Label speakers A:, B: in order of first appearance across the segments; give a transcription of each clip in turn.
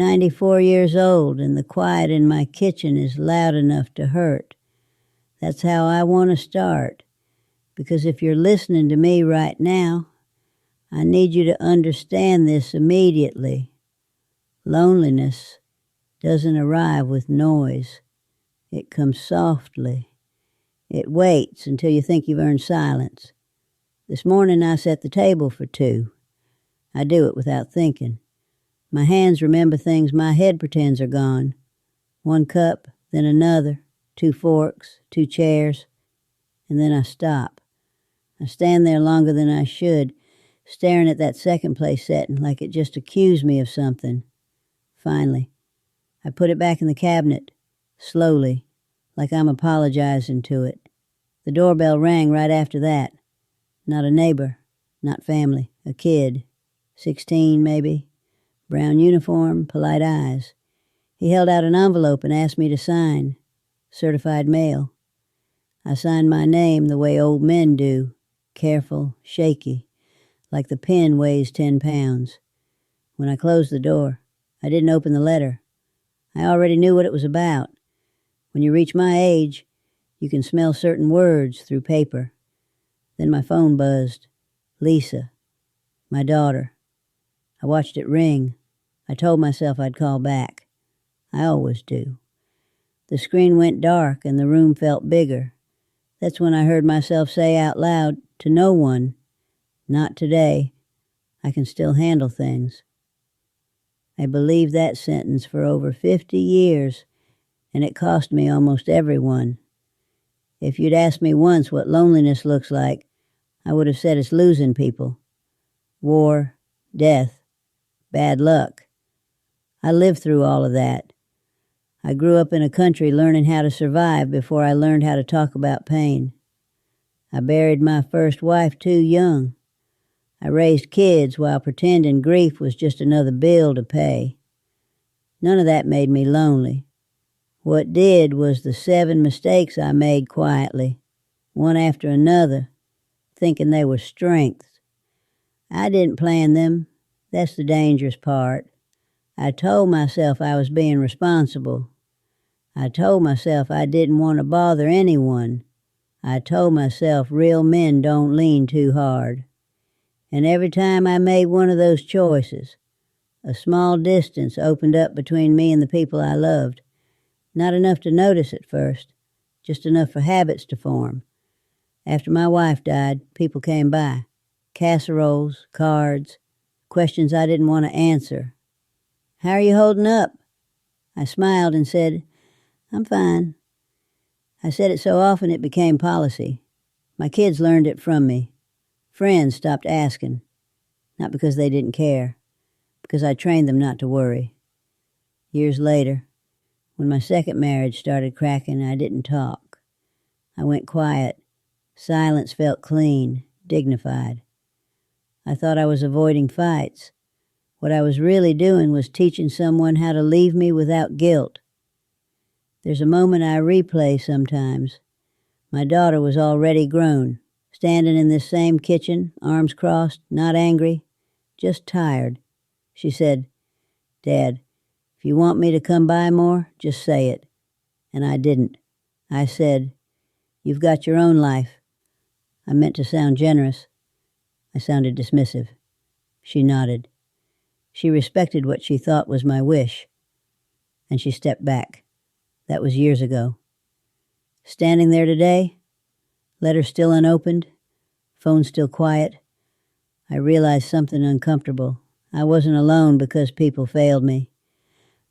A: 94 years old, and the quiet in my kitchen is loud enough to hurt. That's how I want to start, because if you're listening to me right now, I need you to understand this immediately. Loneliness doesn't arrive with noise. It comes softly. It waits until you think you've earned silence. This morning I set the table for two. I do it without thinking. My hands remember things my head pretends are gone. One cup, then another, 2 forks, 2 chairs, and then I stop. I stand there longer than I should, staring at that second place setting like it just accused me of something. Finally, I put it back in the cabinet, slowly, like I'm apologizing to it. The doorbell rang right after that. Not a neighbor, not family, a kid, 16 maybe. Brown uniform, polite eyes. He held out an envelope and asked me to sign. Certified mail. I signed my name the way old men do. Careful, shaky, like the pen weighs 10 pounds. When I closed the door, I didn't open the letter. I already knew what it was about. When you reach my age, you can smell certain words through paper. Then my phone buzzed. Lisa, my daughter. I watched it ring. I told myself I'd call back. I always do. The screen went dark and the room felt bigger. That's when I heard myself say out loud to no one, "Not today. I can still handle things." I believed that sentence for over 50 years, and it cost me almost everyone. If you'd asked me once what loneliness looks like, I would have said it's losing people. War, death, bad luck. I lived through all of that. I grew up in a country learning how to survive before I learned how to talk about pain. I buried my first wife too young. I raised kids while pretending grief was just another bill to pay. None of that made me lonely. What did was the 7 mistakes I made quietly, one after another, thinking they were strengths. I didn't plan them. That's the dangerous part. I told myself I was being responsible. I told myself I didn't want to bother anyone. I told myself real men don't lean too hard. And every time I made one of those choices, a small distance opened up between me and the people I loved. Not enough to notice at first, just enough for habits to form. After my wife died, people came by. Casseroles, cards, questions I didn't want to answer. "How are you holding up?" I smiled and said, "I'm fine." I said it so often it became policy. My kids learned it from me. Friends stopped asking, not because they didn't care, because I trained them not to worry. Years later, when my second marriage started cracking, I didn't talk. I went quiet. Silence felt clean, dignified. I thought I was avoiding fights. What I was really doing was teaching someone how to leave me without guilt. There's a moment I replay sometimes. My daughter was already grown, standing in this same kitchen, arms crossed, not angry, just tired. She said, "Dad, if you want me to come by more, just say it." And I didn't. I said, "You've got your own life." I meant to sound generous. I sounded dismissive. She nodded. She respected what she thought was my wish. And she stepped back. That was years ago. Standing there today, letter still unopened, phone still quiet, I realized something uncomfortable. I wasn't alone because people failed me.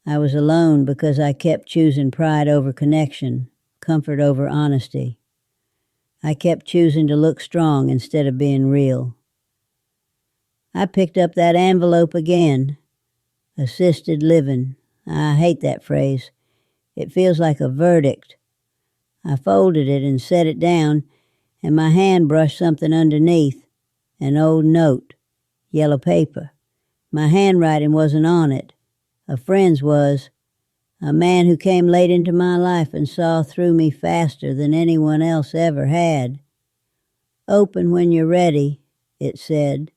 A: I was alone because I kept choosing pride over connection, comfort over honesty. I kept choosing to look strong instead of being real. I picked up that envelope again. Assisted living. I hate that phrase. It feels like a verdict. I folded it and set it down, and my hand brushed something underneath. An old note. Yellow paper. My handwriting wasn't on it. A friend's was. A man who came late into my life and saw through me faster than anyone else ever had. "Open when you're ready," it said.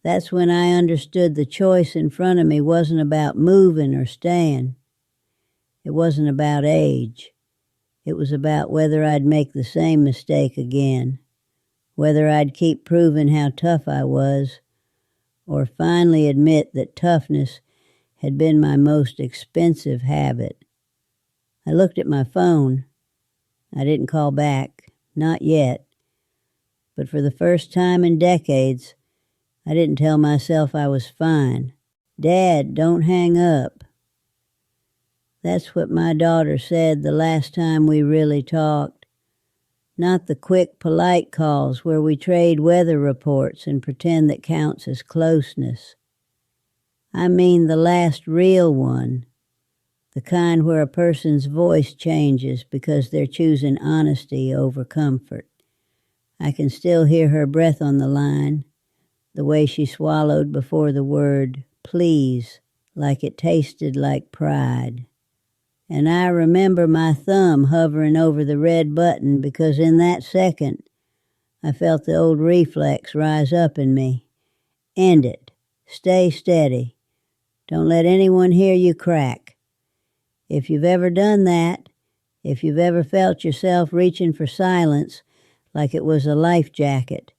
A: That's when I understood the choice in front of me wasn't about moving or staying. It wasn't about age. It was about whether I'd make the same mistake again, whether I'd keep proving how tough I was, or finally admit that toughness had been my most expensive habit. I looked at my phone. I didn't call back, not yet. But for the first time in decades, I didn't tell myself I was fine. Dad, don't hang up. That's what my daughter said the last time we really talked. Not the quick, polite calls where we trade weather reports and pretend that counts as closeness. I mean the last real one, the kind where a person's voice changes because they're choosing honesty over comfort. I can still hear her breath on the line, the way she swallowed before the word please, like it tasted like pride. And I remember my thumb hovering over the red button because in that second, I felt the old reflex rise up in me. End it. Stay steady. Don't let anyone hear you crack. If you've ever done that, if you've ever felt yourself reaching for silence like it was a life jacket,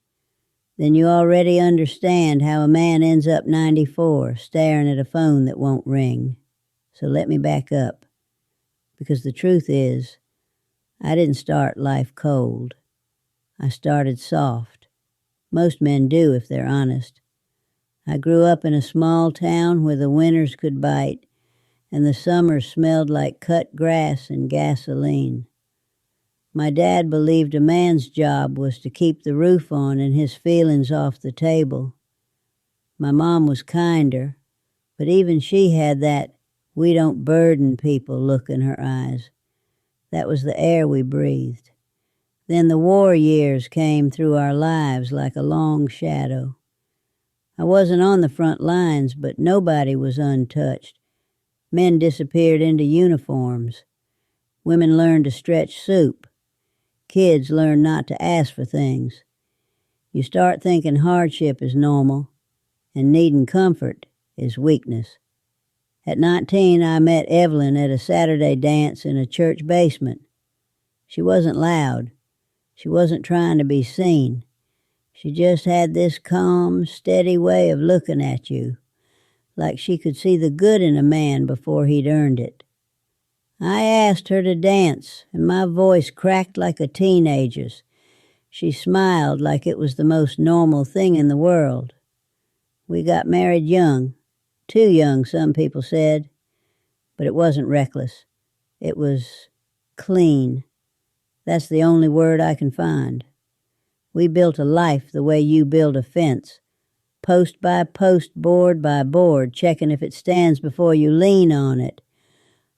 A: then you already understand how a man ends up 94 staring at a phone that won't ring. So let me back up. Because the truth is, I didn't start life cold. I started soft. Most men do if they're honest. I grew up in a small town where the winters could bite and the summers smelled like cut grass and gasoline. My dad believed a man's job was to keep the roof on and his feelings off the table. My mom was kinder, but even she had that we don't burden people look in her eyes. That was the air we breathed. Then the war years came through our lives like a long shadow. I wasn't on the front lines, but nobody was untouched. Men disappeared into uniforms. Women learned to stretch soup. Kids learned not to ask for things. You start thinking hardship is normal, and needing comfort is weakness. At 19, I met Evelyn at a Saturday dance in a church basement. She wasn't loud. She wasn't trying to be seen. She just had this calm, steady way of looking at you, like she could see the good in a man before he'd earned it. I asked her to dance, and my voice cracked like a teenager's. She smiled like it was the most normal thing in the world. We got married young. Too young, some people said. But it wasn't reckless. It was clean. That's the only word I can find. We built a life the way you build a fence. Post by post, board by board, checking if it stands before you lean on it.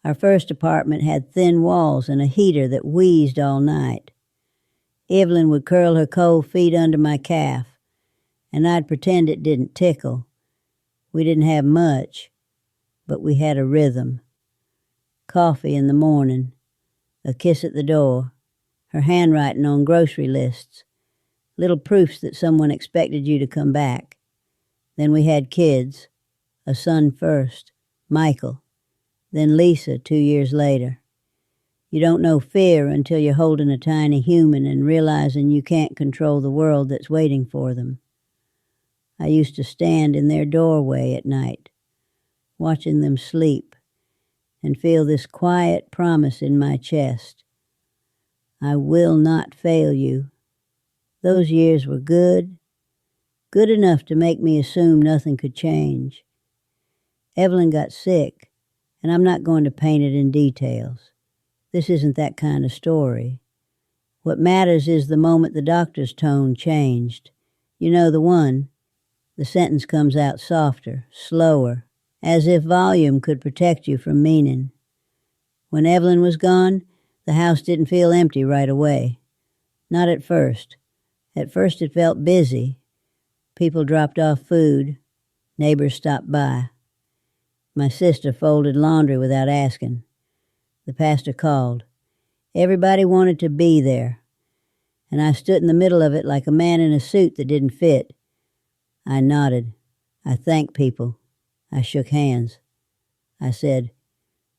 A: Our first apartment had thin walls and a heater that wheezed all night. Evelyn would curl her cold feet under my calf, and I'd pretend it didn't tickle. We didn't have much, but we had a rhythm. Coffee in the morning, a kiss at the door, her handwriting on grocery lists, little proofs that someone expected you to come back. Then we had kids, a son first, Michael, then Lisa 2 years later. You don't know fear until you're holding a tiny human and realizing you can't control the world that's waiting for them. I used to stand in their doorway at night, watching them sleep, and feel this quiet promise in my chest. I will not fail you. Those years were good enough to make me assume nothing could change. Evelyn got sick, and I'm not going to paint it in details. This isn't that kind of story. What matters is the moment the doctor's tone changed. You know the one. The sentence comes out softer, slower, as if volume could protect you from meaning. When Evelyn was gone, the house didn't feel empty right away. Not at first. At first it felt busy. People dropped off food. Neighbors stopped by. My sister folded laundry without asking. The pastor called. Everybody wanted to be there, and I stood in the middle of it like a man in a suit that didn't fit. I nodded. I thanked people. I shook hands. I said,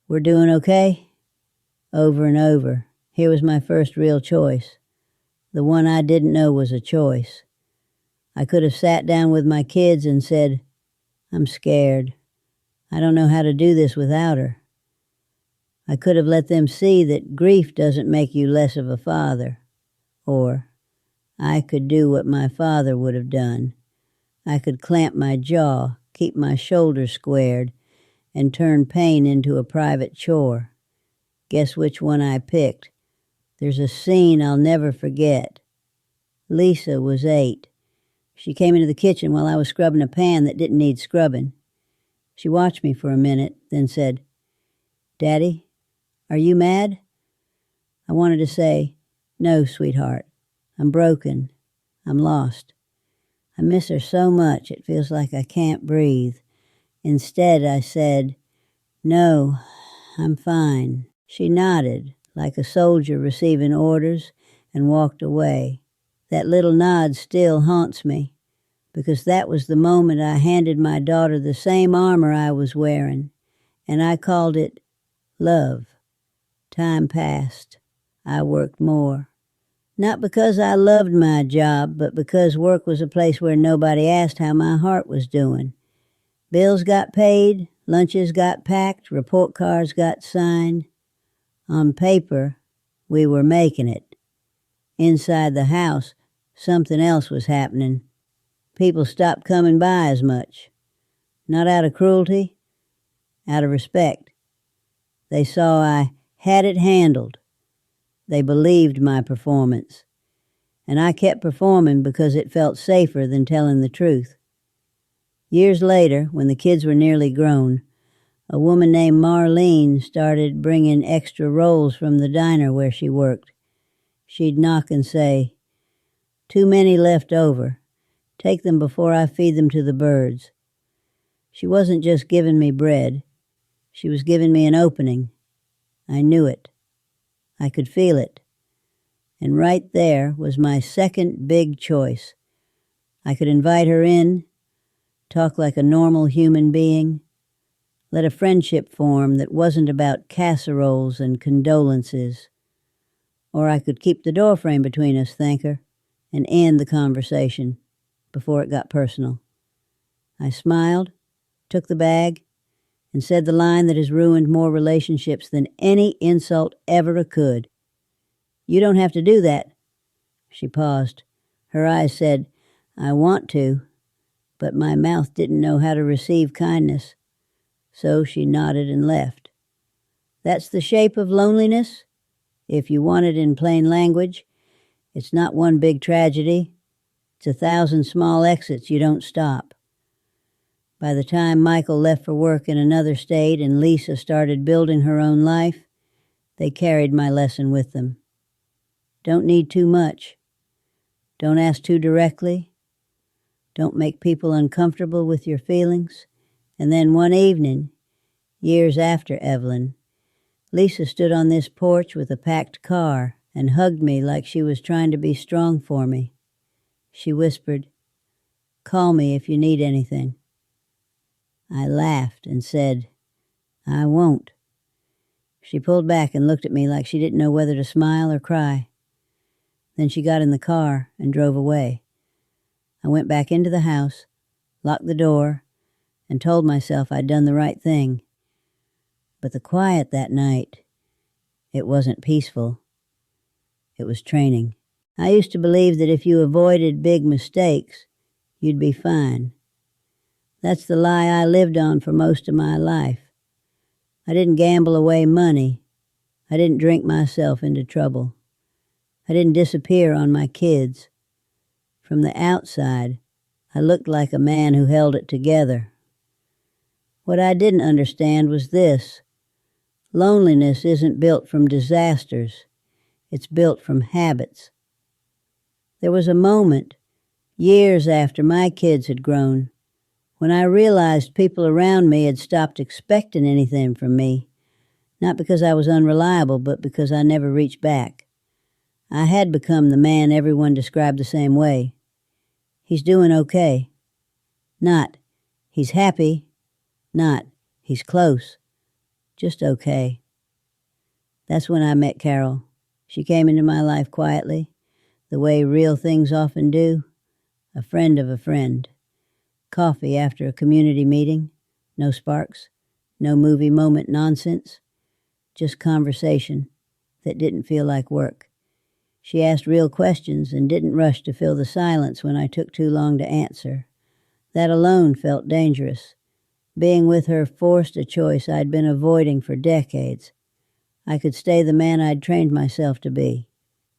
A: "We're doing okay?" Over and over. Here was my first real choice. The one I didn't know was a choice. I could have sat down with my kids and said, "I'm scared. I don't know how to do this without her." I could have let them see that grief doesn't make you less of a father. Or I could do what my father would have done. I could clamp my jaw, keep my shoulders squared, and turn pain into a private chore. Guess which one I picked? There's a scene I'll never forget. Lisa was 8. She came into the kitchen while I was scrubbing a pan that didn't need scrubbing. She watched me for a minute, then said, "Daddy, are you mad?" I wanted to say, "No, sweetheart. I'm broken. I'm lost. I miss her so much it feels like I can't breathe." Instead, I said, "No, I'm fine." She nodded, like a soldier receiving orders, and walked away. That little nod still haunts me, because that was the moment I handed my daughter the same armor I was wearing, and I called it love. Time passed. I worked more. Not because I loved my job, but because work was a place where nobody asked how my heart was doing. Bills got paid, lunches got packed, report cards got signed. On paper, we were making it. Inside the house, something else was happening. People stopped coming by as much. Not out of cruelty, out of respect. They saw I had it handled. They believed my performance. And I kept performing because it felt safer than telling the truth. Years later, when the kids were nearly grown, a woman named Marlene started bringing extra rolls from the diner where she worked. She'd knock and say, "Too many left over. Take them before I feed them to the birds." She wasn't just giving me bread. She was giving me an opening. I knew it. I could feel it. And right there was my second big choice. I could invite her in, talk like a normal human being, let a friendship form that wasn't about casseroles and condolences. Or I could keep the doorframe between us, thank her, and end the conversation before it got personal. I smiled, took the bag, and said the line that has ruined more relationships than any insult ever could. "You don't have to do that." She paused. Her eyes said, "I want to," but my mouth didn't know how to receive kindness. So she nodded and left. That's the shape of loneliness? If you want it in plain language, it's not one big tragedy. It's 1,000 small exits you don't stop. By the time Michael left for work in another state and Lisa started building her own life, they carried my lesson with them. Don't need too much. Don't ask too directly. Don't make people uncomfortable with your feelings. And then one evening, years after Evelyn, Lisa stood on this porch with a packed car and hugged me like she was trying to be strong for me. She whispered, "Call me if you need anything." I laughed and said, "I won't." She pulled back and looked at me like she didn't know whether to smile or cry. Then she got in the car and drove away. I went back into the house, locked the door, and told myself I'd done the right thing. But the quiet that night, it wasn't peaceful. It was training. I used to believe that if you avoided big mistakes, you'd be fine. That's the lie I lived on for most of my life. I didn't gamble away money. I didn't drink myself into trouble. I didn't disappear on my kids. From the outside, I looked like a man who held it together. What I didn't understand was this. Loneliness isn't built from disasters. It's built from habits. There was a moment, years after my kids had grown, when I realized people around me had stopped expecting anything from me, not because I was unreliable, but because I never reached back. I had become the man everyone described the same way. He's doing okay. Not, He's happy, not he's close, just okay. That's when I met Carol. She came into my life quietly, the way real things often do, a friend of a friend. Coffee after a community meeting, no sparks, no movie moment nonsense, just conversation that didn't feel like work. She asked real questions and didn't rush to fill the silence when I took too long to answer. That alone felt dangerous. Being with her forced a choice I'd been avoiding for decades. I could stay the man I'd trained myself to be.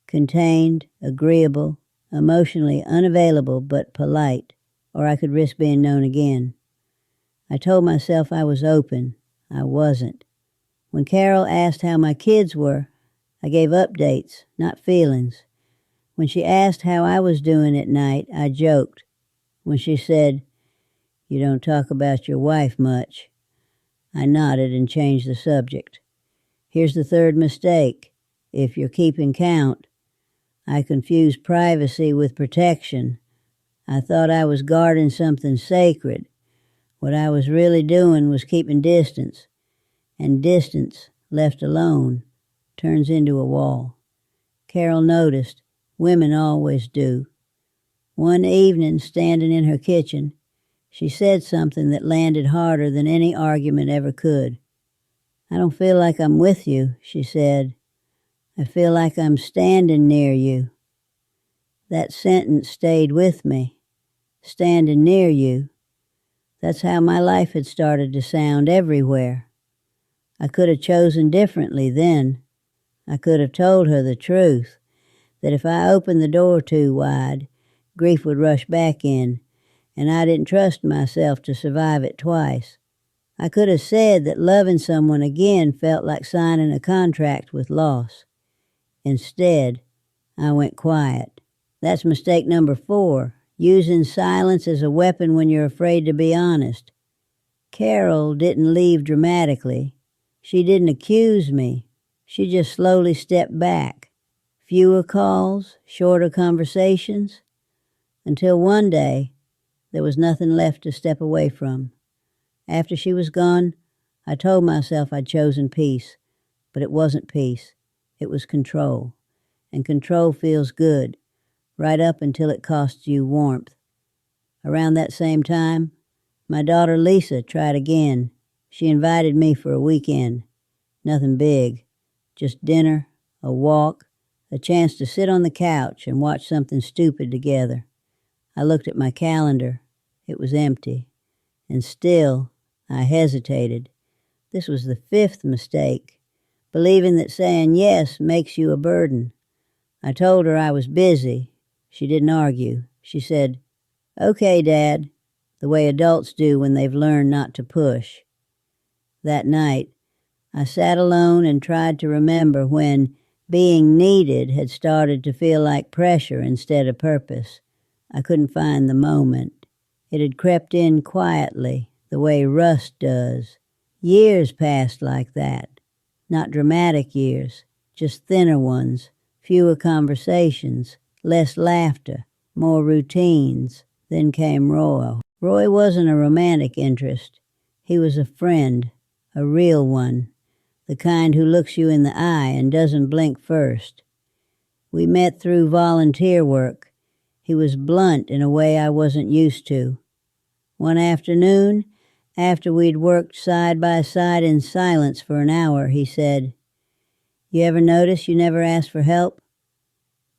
A: Contained, agreeable, emotionally unavailable but polite, or I could risk being known again. I told myself I was open. I wasn't. When Carol asked how my kids were, I gave updates, not feelings. When she asked how I was doing at night, I joked. When she said, "You don't talk about your wife much," I nodded and changed the subject. Here's the third mistake, if you're keeping count. I confused privacy with protection. I thought I was guarding something sacred. What I was really doing was keeping distance. And distance, left alone, turns into a wall. Carol noticed. Women always do. One evening, standing in her kitchen, she said something that landed harder than any argument ever could. "I don't feel like I'm with you," she said. "I feel like I'm standing near you." That sentence stayed with me. Standing near you. That's how my life had started to sound everywhere. I could have chosen differently then. I could have told her the truth, that if I opened the door too wide, grief would rush back in, and I didn't trust myself to survive it twice. I could have said that loving someone again felt like signing a contract with loss. Instead, I went quiet. That's mistake number 4, using silence as a weapon when you're afraid to be honest. Carol didn't leave dramatically. She didn't accuse me. She just slowly stepped back. Fewer calls, shorter conversations, until one day there was nothing left to step away from. After she was gone, I told myself I'd chosen peace, but it wasn't peace. It was control. And control feels good, right up until it costs you warmth. Around that same time, my daughter Lisa tried again. She invited me for a weekend. Nothing big, just dinner, a walk, a chance to sit on the couch and watch something stupid together. I looked at my calendar. It was empty. And still, I hesitated. This was the 5th mistake, believing that saying yes makes you a burden. I told her I was busy. She didn't argue. She said, "Okay, Dad," the way adults do when they've learned not to push. That night, I sat alone and tried to remember when being needed had started to feel like pressure instead of purpose. I couldn't find the moment. It had crept in quietly, the way rust does. Years passed like that. Not dramatic years, just thinner ones, fewer conversations, less laughter, more routines. Then came Roy. Roy wasn't a romantic interest. He was a friend, a real one, the kind who looks you in the eye and doesn't blink first. We met through volunteer work. He was blunt in a way I wasn't used to. One afternoon, after we'd worked side by side in silence for an hour, he said, "You ever notice you never ask for help?"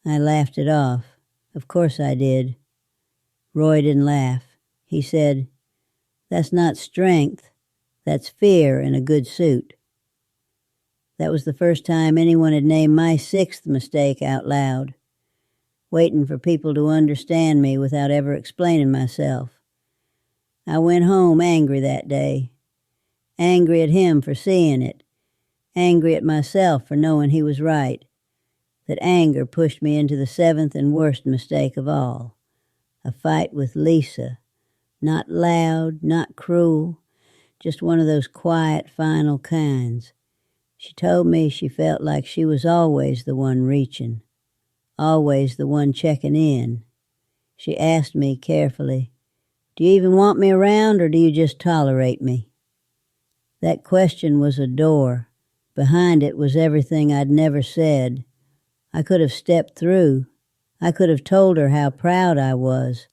A: I laughed it off. Of course I did. Roy didn't laugh. He said, "That's not strength. That's fear in a good suit." That was the first time anyone had named my 6th mistake out loud. Waiting for people to understand me without ever explaining myself. I went home angry that day. Angry at him for seeing it. Angry at myself for knowing he was right. That anger pushed me into the 7th and worst mistake of all. A fight with Lisa. Not loud, not cruel, just one of those quiet, final kinds. She told me she felt like she was always the one reaching, always the one checking in. She asked me carefully, Do you even want me around, or do you just tolerate me? That question was a door. Behind it was everything I'd never said. I could have stepped through. I could have told her how proud I was,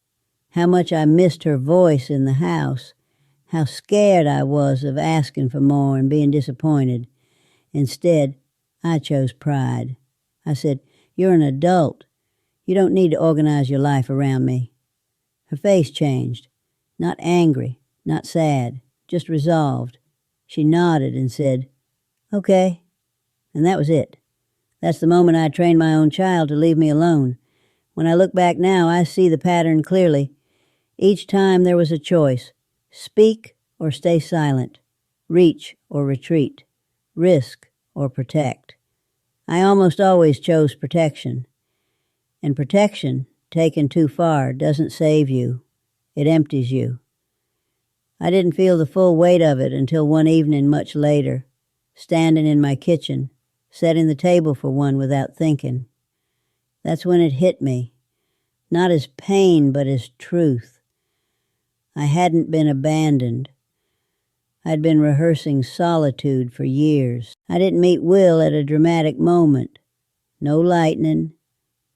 A: how much I missed her voice in the house, how scared I was of asking for more and being disappointed. Instead, I chose pride. I said, "You're an adult. You don't need to organize your life around me." Her face changed. Not angry, not sad, just resolved. She nodded and said, "Okay." And that was it. That's the moment I trained my own child to leave me alone. When I look back now, I see the pattern clearly. Each time there was a choice: speak or stay silent, reach or retreat, risk or protect. I almost always chose protection. And protection, taken too far, doesn't save you. It empties you. I didn't feel the full weight of it until one evening much later, standing in my kitchen, setting the table for one without thinking. That's when it hit me, not as pain but as truth. I hadn't been abandoned. I'd been rehearsing solitude for years. I didn't meet Will at a dramatic moment. No lightning,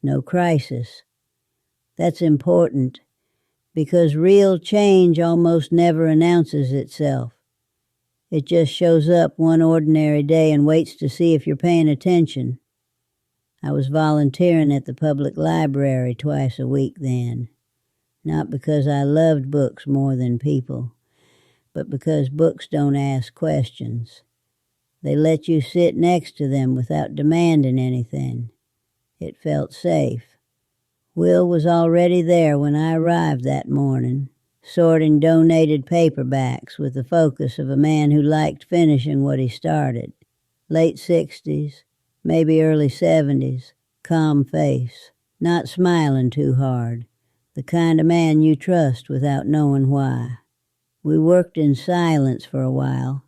A: no crisis. That's important, because real change almost never announces itself. It just shows up one ordinary day and waits to see if you're paying attention. I was volunteering at the public library twice a week then, not because I loved books more than people, but because books don't ask questions. They let you sit next to them without demanding anything. It felt safe. Will was already there when I arrived that morning, sorting donated paperbacks with the focus of a man who liked finishing what he started. Late 60s, maybe early 70s, calm face, not smiling too hard, the kind of man you trust without knowing why. We worked in silence for a while,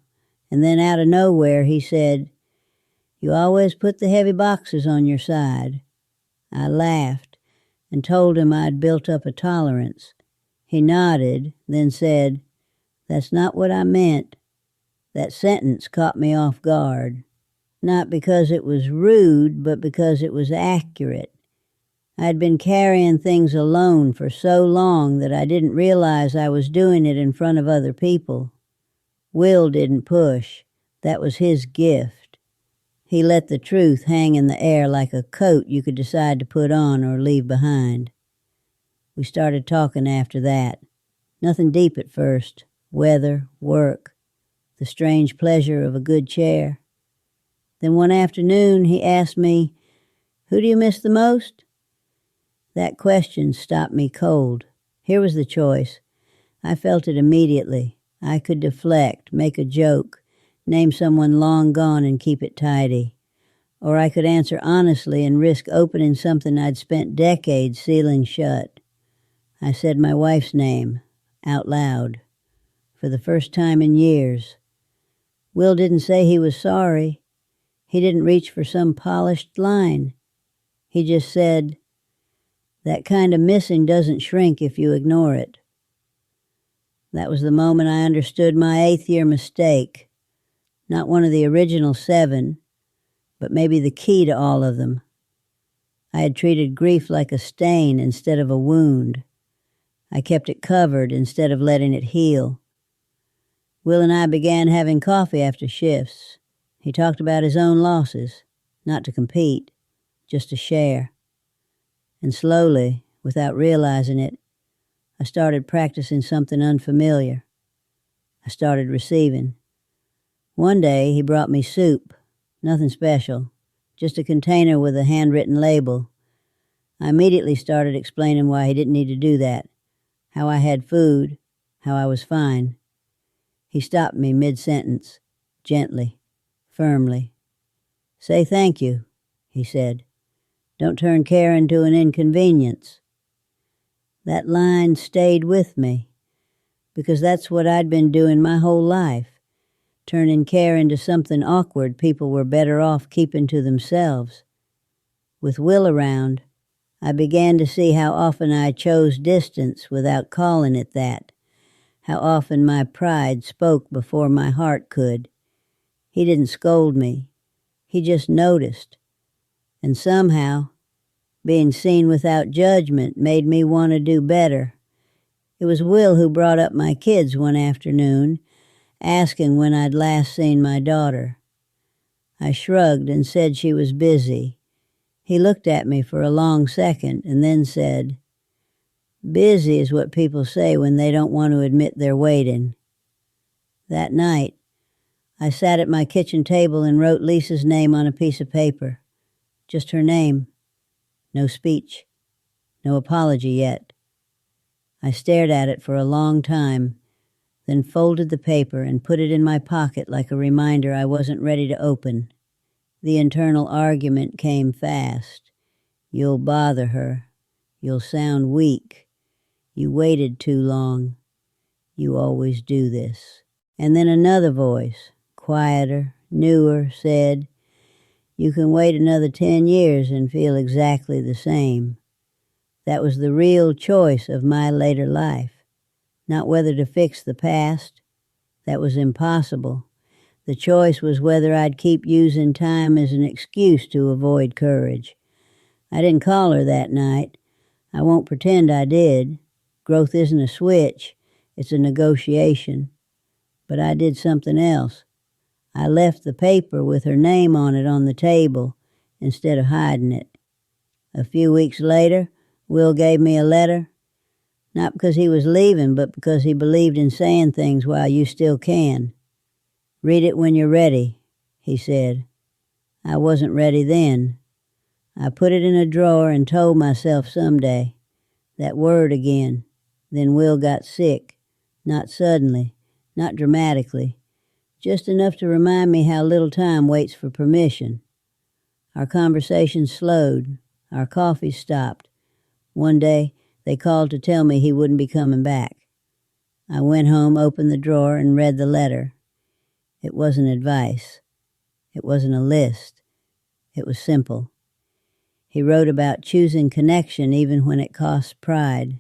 A: and then out of nowhere he said, "You always put the heavy boxes on your side." I laughed and told him I'd built up a tolerance. He nodded, then said, "That's not what I meant." That sentence caught me off guard, not because it was rude, but because it was accurate. I'd been carrying things alone for so long that I didn't realize I was doing it in front of other people. Will didn't push. That was his gift. He let the truth hang in the air like a coat you could decide to put on or leave behind. We started talking after that. Nothing deep at first. Weather, work, the strange pleasure of a good chair. Then one afternoon he asked me, "Who do you miss the most?" That question stopped me cold. Here was the choice. I felt it immediately. I could deflect, make a joke, name someone long gone and keep it tidy. Or I could answer honestly and risk opening something I'd spent decades sealing shut. I said my wife's name, out loud, for the first time in years. Will didn't say he was sorry. He didn't reach for some polished line. He just said, "That kind of missing doesn't shrink if you ignore it." That was the moment I understood my 8th-year mistake. Not one of the original 7, but maybe the key to all of them. I had treated grief like a stain instead of a wound. I kept it covered instead of letting it heal. Will and I began having coffee after shifts. He talked about his own losses, not to compete, just to share. And slowly, without realizing it, I started practicing something unfamiliar. I started receiving. One day he brought me soup, nothing special, just a container with a handwritten label. I immediately started explaining why he didn't need to do that, how I had food, how I was fine. He stopped me mid-sentence, gently, firmly. "Say thank you," he said. "Don't turn care into an inconvenience." That line stayed with me, because that's what I'd been doing my whole life, turning care into something awkward people were better off keeping to themselves. With Will around, I began to see how often I chose distance without calling it that, how often my pride spoke before my heart could. He didn't scold me. He just noticed. And somehow, being seen without judgment made me want to do better. It was Will who brought up my kids one afternoon, asking when I'd last seen my daughter. I shrugged and said she was busy. He looked at me for a long second and then said, "Busy is what people say when they don't want to admit they're waiting." That night, I sat at my kitchen table and wrote Lisa's name on a piece of paper. Just her name. No speech. No apology yet. I stared at it for a long time, then folded the paper and put it in my pocket like a reminder I wasn't ready to open. The internal argument came fast. You'll bother her. You'll sound weak. You waited too long. You always do this. And then another voice, quieter, newer, said, "You can wait another 10 years and feel exactly the same." That was the real choice of my later life. Not whether to fix the past. That was impossible. The choice was whether I'd keep using time as an excuse to avoid courage. I didn't call her that night. I won't pretend I did. Growth isn't a switch. It's a negotiation. But I did something else. I left the paper with her name on it on the table instead of hiding it. A few weeks later, Will gave me a letter. Not because he was leaving, but because he believed in saying things while you still can. "Read it when you're ready," he said. I wasn't ready then. I put it in a drawer and told myself someday. That word again. Then Will got sick. Not suddenly, not dramatically. Just enough to remind me how little time waits for permission. Our conversation slowed. Our coffee stopped. One day, they called to tell me he wouldn't be coming back. I went home, opened the drawer, and read the letter. It wasn't advice. It wasn't a list. It was simple. He wrote about choosing connection even when it costs pride.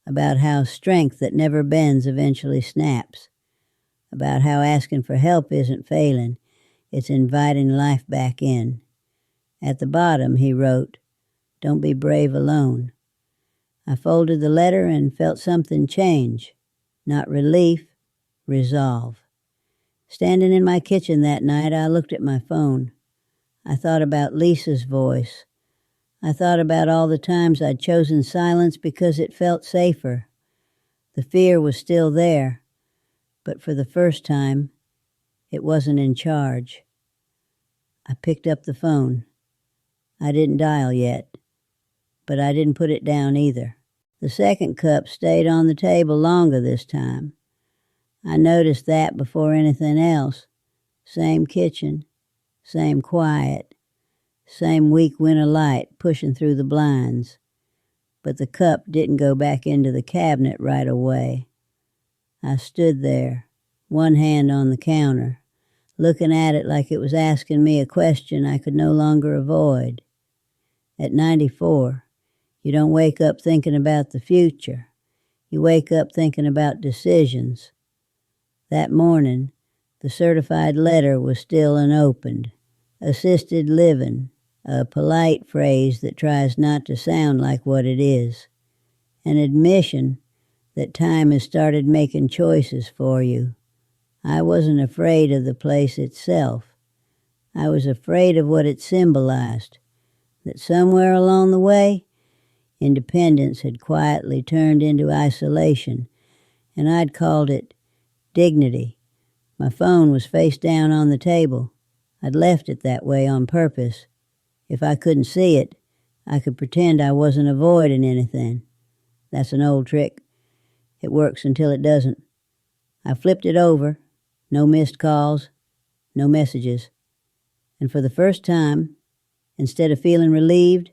A: About how strength that never bends eventually snaps. About how asking for help isn't failing. It's inviting life back in. At the bottom, he wrote, "Don't be brave alone." I folded the letter and felt something change. Not relief, resolve. Standing in my kitchen that night, I looked at my phone. I thought about Lisa's voice. I thought about all the times I'd chosen silence because it felt safer. The fear was still there, but for the first time, it wasn't in charge. I picked up the phone. I didn't dial yet, but I didn't put it down either. The second cup stayed on the table longer this time. I noticed that before anything else. Same kitchen, same quiet, same weak winter light pushing through the blinds. But the cup didn't go back into the cabinet right away. I stood there, one hand on the counter, looking at it like it was asking me a question I could no longer avoid. At 94, you don't wake up thinking about the future. You wake up thinking about decisions. That morning, the certified letter was still unopened. Assisted living, a polite phrase that tries not to sound like what it is. An admission that time has started making choices for you. I wasn't afraid of the place itself. I was afraid of what it symbolized, that somewhere along the way, independence had quietly turned into isolation, and I'd called it dignity. My phone was face down on the table. I'd left it that way on purpose. If I couldn't see it, I could pretend I wasn't avoiding anything. That's an old trick. It works until it doesn't. I flipped it over. No missed calls. No messages. And for the first time, instead of feeling relieved,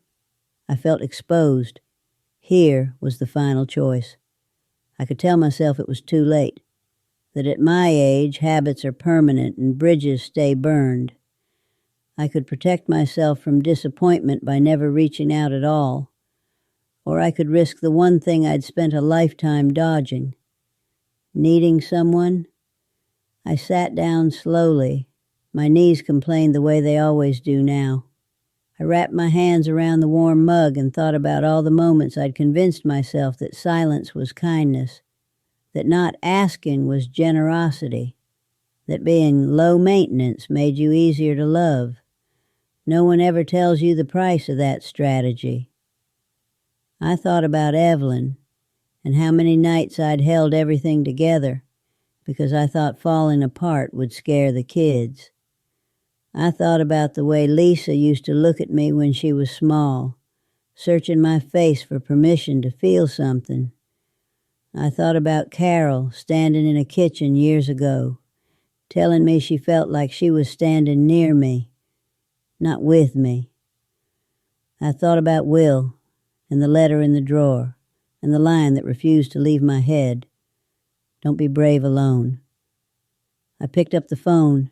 A: I felt exposed. Here was the final choice. I could tell myself it was too late. That at my age, habits are permanent and bridges stay burned. I could protect myself from disappointment by never reaching out at all, or I could risk the one thing I'd spent a lifetime dodging. Needing someone? I sat down slowly. My knees complained the way they always do now. I wrapped my hands around the warm mug and thought about all the moments I'd convinced myself that silence was kindness, that not asking was generosity, that being low maintenance made you easier to love. No one ever tells you the price of that strategy. I thought about Evelyn and how many nights I'd held everything together because I thought falling apart would scare the kids. I thought about the way Lisa used to look at me when she was small, searching my face for permission to feel something. I thought about Carol standing in a kitchen years ago, telling me she felt like she was standing near me, not with me. I thought about Will and the letter in the drawer and the line that refused to leave my head. Don't be brave alone. I picked up the phone.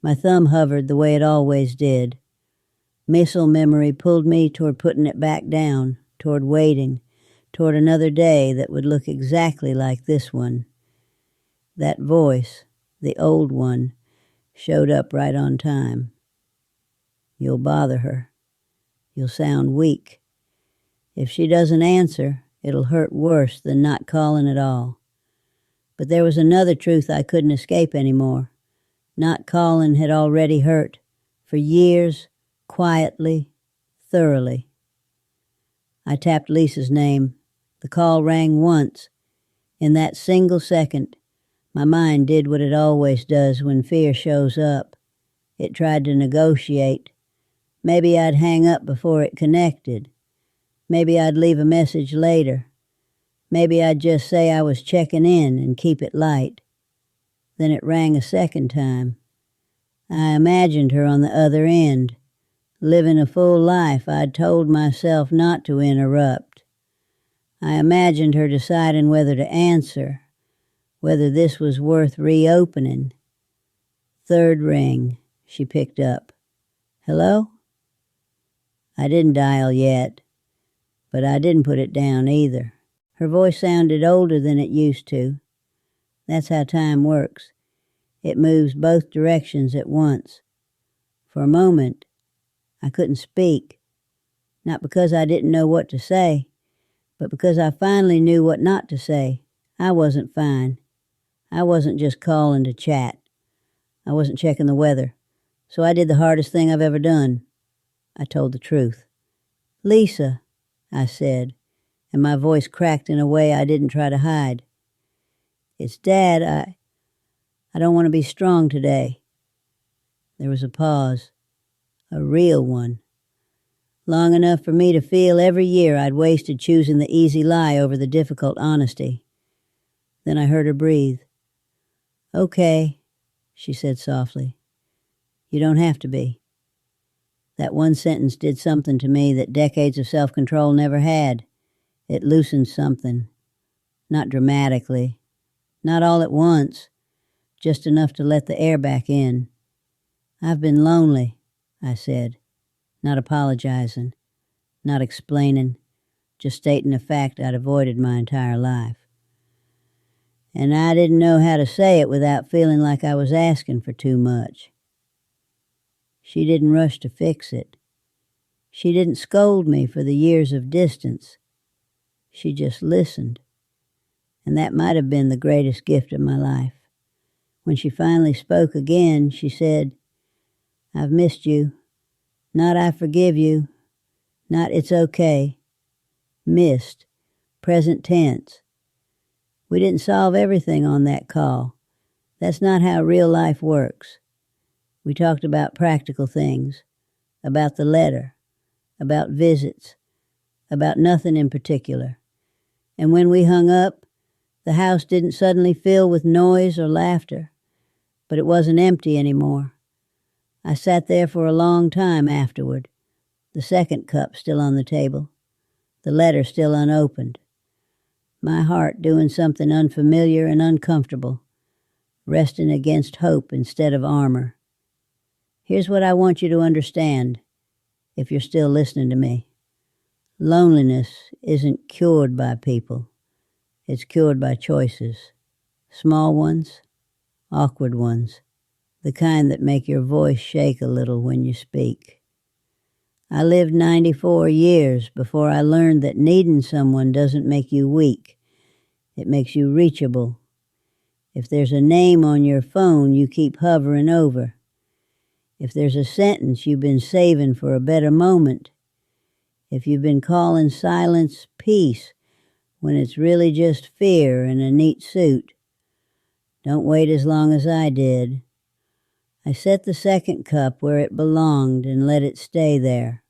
A: My thumb hovered the way it always did. Muscle memory pulled me toward putting it back down, toward waiting, toward another day that would look exactly like this one. That voice, the old one, showed up right on time. You'll bother her. You'll sound weak. If she doesn't answer, it'll hurt worse than not calling at all. But there was another truth I couldn't escape anymore. Not calling had already hurt, for years, quietly, thoroughly. I tapped Lisa's name. The call rang once. In that single second, my mind did what it always does when fear shows up. It tried to negotiate. Maybe I'd hang up before it connected. Maybe I'd leave a message later. Maybe I'd just say I was checking in and keep it light. Then it rang a second time. I imagined her on the other end, living a full life I'd told myself not to interrupt. I imagined her deciding whether to answer, whether this was worth reopening. Third ring, she picked up. Hello? I didn't dial yet, but I didn't put it down either. Her voice sounded older than it used to. That's how time works. It moves both directions at once. For a moment, I couldn't speak, not because I didn't know what to say, but because I finally knew what not to say. I wasn't fine. I wasn't just calling to chat. I wasn't checking the weather. So I did the hardest thing I've ever done. I told the truth. Lisa, I said, and my voice cracked in a way I didn't try to hide. It's Dad. I don't want to be strong today. There was a pause, a real one. Long enough for me to feel every year I'd wasted choosing the easy lie over the difficult honesty. Then I heard her breathe. Okay, she said softly. You don't have to be. That one sentence did something to me that decades of self-control never had. It loosened something. Not dramatically. Not all at once. Just enough to let the air back in. I've been lonely, I said, not apologizing, not explaining, just stating a fact I'd avoided my entire life. And I didn't know how to say it without feeling like I was asking for too much. She didn't rush to fix it. She didn't scold me for the years of distance. She just listened. And that might have been the greatest gift of my life. When she finally spoke again, she said, I've missed you. Not I forgive you. Not it's okay. Missed. Present tense. We didn't solve everything on that call. That's not how real life works. We talked about practical things, about the letter, about visits, about nothing in particular. And when we hung up, the house didn't suddenly fill with noise or laughter, but it wasn't empty anymore. I sat there for a long time afterward, the second cup still on the table, the letter still unopened, my heart doing something unfamiliar and uncomfortable, resting against hope instead of armor. Here's what I want you to understand, if you're still listening to me. Loneliness isn't cured by people. It's cured by choices. Small ones, awkward ones, the kind that make your voice shake a little when you speak. I lived 94 years before I learned that needing someone doesn't make you weak. It makes you reachable. If there's a name on your phone you keep hovering over, if there's a sentence you've been saving for a better moment, if you've been calling silence peace when it's really just fear in a neat suit, don't wait as long as I did. I set the second cup where it belonged and let it stay there.